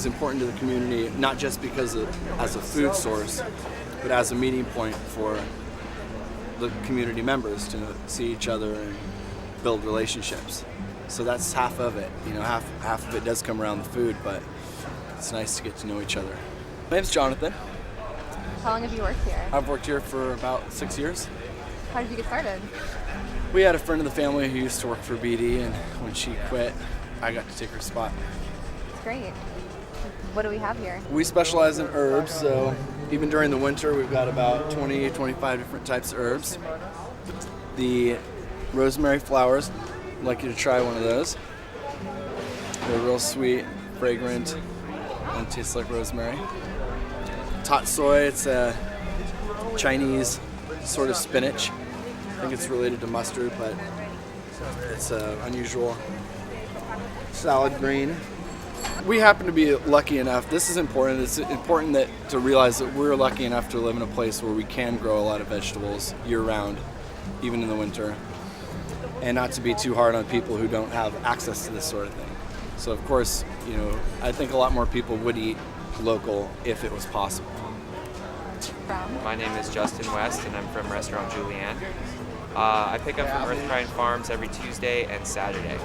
is important to the community, not just because as a food source, but as a meeting point for the community members to see each other and build relationships. So that's half of it. Half of it does come around the food, but it's nice to get to know each other. My name's Jonathan. How long have you worked here? I've worked here for about 6 years. How did you get started? We had a friend of the family who used to work for BD, and when she quit, I got to take her spot. It's great. What do we have here? We specialize in herbs, so even during the winter, we've got about 20, 25 different types of herbs. The rosemary flowers, I'd like you to try one of those. They're real sweet, fragrant, and taste like rosemary. Tatsoi, it's a Chinese sort of spinach. I think it's related to mustard, but it's an unusual salad green. We happen to be lucky enough. This is important. It's important to realize that we're lucky enough to live in a place where we can grow a lot of vegetables year-round, even in the winter, and not to be too hard on people who don't have access to this sort of thing. So, of course, I think a lot more people would eat local if it was possible. My name is Justin West, and I'm from Restaurant Julienne. I pick up from Earthtrine Farms every Tuesday and Saturday.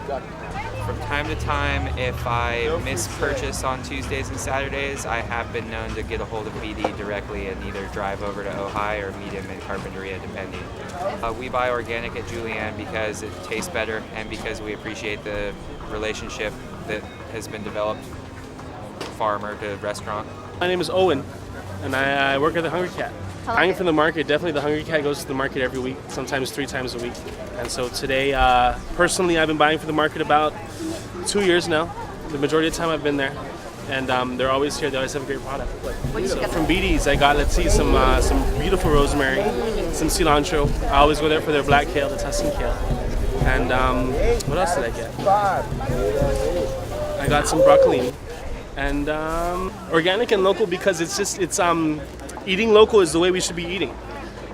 From time to time, if I miss purchase on Tuesdays and Saturdays, I have been known to get a hold of BD directly and either drive over to Ojai or meet him in Carpinteria, depending. We buy organic at Julienne because it tastes better and because we appreciate the relationship that has been developed farmer to restaurant. My name is Owen, and I work at the Hungry Cat. Buying from the market, definitely the Hungry Cat goes to the market every week, sometimes 3 times a week. And so today, personally, I've been buying from the market about 2 years now. The majority of the time I've been there. And they're always here, they always have a great product. From BD's, I got, some beautiful rosemary, some cilantro. I always go there for their black kale, the Tuscan kale. And what else did I get? I got some broccoli. And organic and local because eating local is the way we should be eating.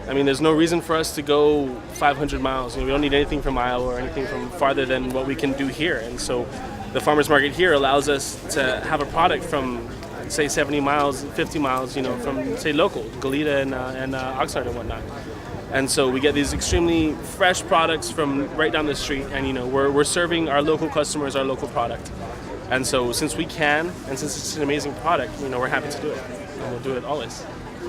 I mean, there's no reason for us to go 500 miles. We don't need anything from Iowa or anything from farther than what we can do here. And so the farmers market here allows us to have a product from, say, 70 miles, 50 miles, from, say, local, Goleta and Oxnard and whatnot. And so we get these extremely fresh products from right down the street, and we're serving our local customers our local product. And so since we can, and since it's an amazing product, we're happy to do it, and we'll do it always.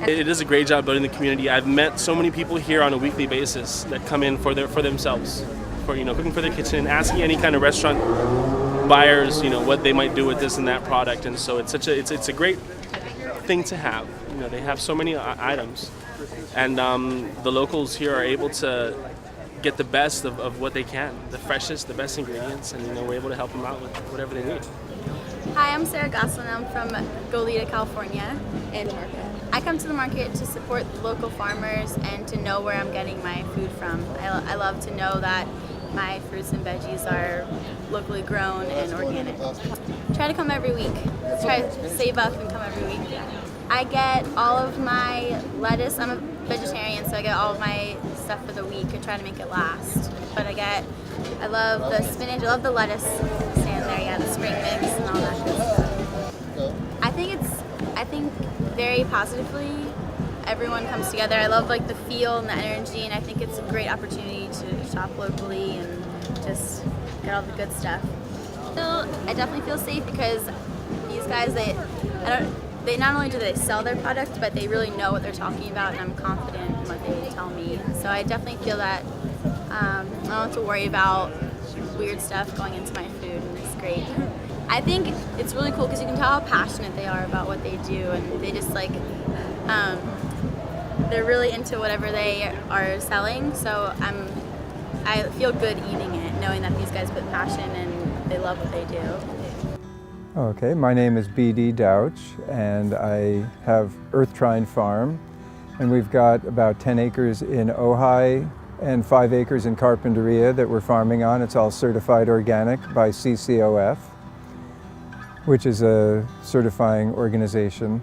It is a great job building the community. I've met so many people here on a weekly basis that come in for themselves, for cooking for their kitchen, and asking any kind of restaurant buyers, what they might do with this and that product. And so it's a great thing to have. They have so many items, and the locals here are able to get the best of what they can, the freshest, the best ingredients, and we're able to help them out with whatever they need. Hi, I'm Sarah Gosselin. I'm from Goleta, California. And the market. I come to the market to support local farmers and to know where I'm getting my food from. I love to know that my fruits and veggies are locally grown and organic. Try to come every week. Try to save up and come every week. I get all of my lettuce. I'm a vegetarian, so I get all of my stuff for the week. I try to make it last. But I love the spinach, I love the lettuce stand there, the spring mix and all that good stuff. I think very positively everyone comes together. I love the feel and the energy, and I think it's a great opportunity to shop locally and just get all the good stuff. So I definitely feel safe because these guys, they not only do they sell their product, but they really know what they're talking about, and I'm confident in what they tell me. So I definitely feel that I don't have to worry about weird stuff going into my food, and it's great. I think it's really cool because you can tell how passionate they are about what they do, and they just they're really into whatever they are selling. So I feel good eating it, knowing that these guys put passion and they love what they do. Okay, my name is B.D. Douch, and I have Earthtrine Farm, and we've got about 10 acres in Ojai and 5 acres in Carpinteria that we're farming on. It's all certified organic by CCOF, which is a certifying organization.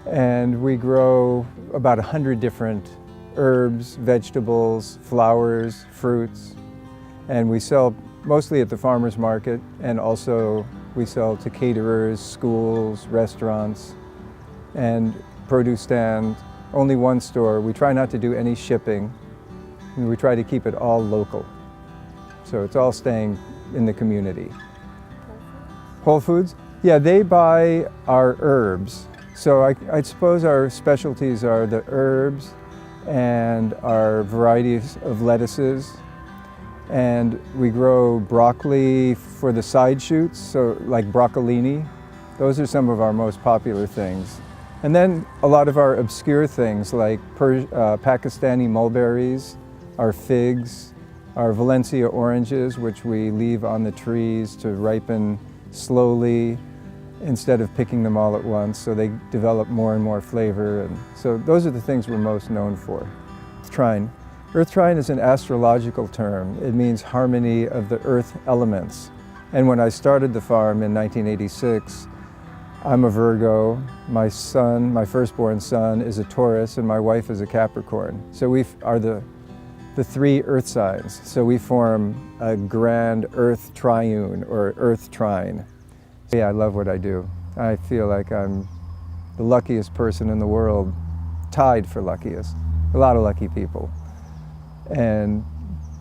And we grow about 100 different herbs, vegetables, flowers, fruits, and we sell mostly at the farmers market and also We sell to caterers, schools, restaurants, and produce stand. Only one store. We try not to do any shipping. And we try to keep it all local. So it's all staying in the community. Whole Foods? Yeah, they buy our herbs. So I suppose our specialties are the herbs and our varieties of lettuces. And we grow broccoli for the side shoots, so like broccolini. Those are some of our most popular things. And then a lot of our obscure things like Pakistani mulberries, our figs, our Valencia oranges, which we leave on the trees to ripen slowly instead of picking them all at once, so they develop more and more flavor. And so those are the things we're most known for. Trine. Earth trine is an astrological term. It means harmony of the earth elements. And when I started the farm in 1986, I'm a Virgo. My son, my firstborn son, is a Taurus, and my wife is a Capricorn. So we are the three earth signs. So we form a grand earth triune or earth trine. Yeah, I love what I do. I feel like I'm the luckiest person in the world, tied for luckiest. A lot of lucky people. And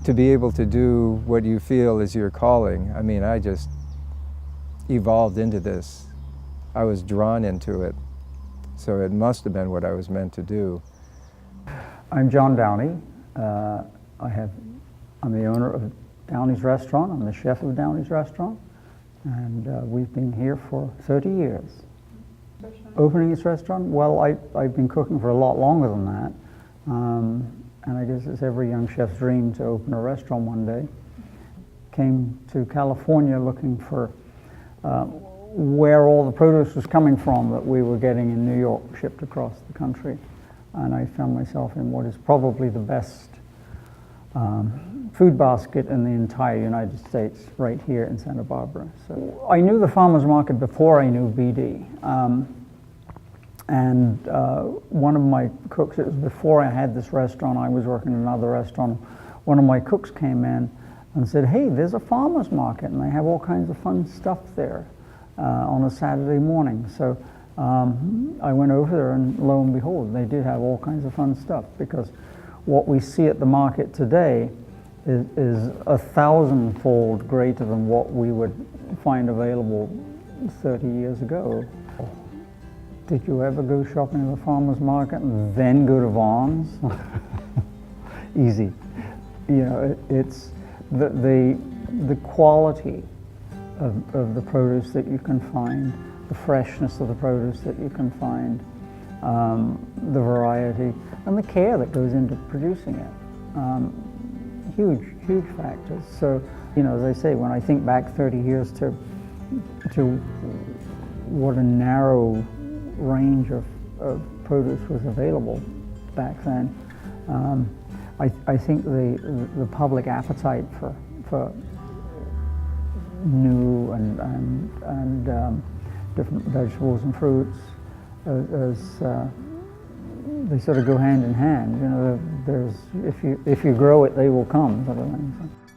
to be able to do what you feel is your calling, I mean, I just evolved into this. I was drawn into it, so it must have been what I was meant to do. I'm John Downey. I'm the owner of Downey's Restaurant. I'm the chef of Downey's Restaurant, and we've been here for 30 years. Opening this restaurant? Well, I've been cooking for a lot longer than that. And I guess it's every young chef's dream to open a restaurant one day. Came to California looking for where all the produce was coming from that we were getting in New York, shipped across the country. And I found myself in what is probably the best food basket in the entire United States, right here in Santa Barbara. So I knew the farmer's market before I knew BD. And one of my cooks, it was before I had this restaurant, I was working in another restaurant. One of my cooks came in and said, hey, there's a farmer's market and they have all kinds of fun stuff there on a Saturday morning. So I went over there and lo and behold, they did have all kinds of fun stuff, because what we see at the market today is 1,000-fold greater than what we would find available 30 years ago. Did you ever go shopping at the farmer's market and then go to Vaughn's? Easy. You know, it's the quality of the produce that you can find, the freshness of the produce that you can find, the variety, and the care that goes into producing it. Huge factors. So, you know, as I say, when I think back 30 years to what a narrow range of produce was available back then, I think the public appetite for new and different vegetables and fruits, as they sort of go hand in hand. You know, if you grow it, they will come, sort of thing. So.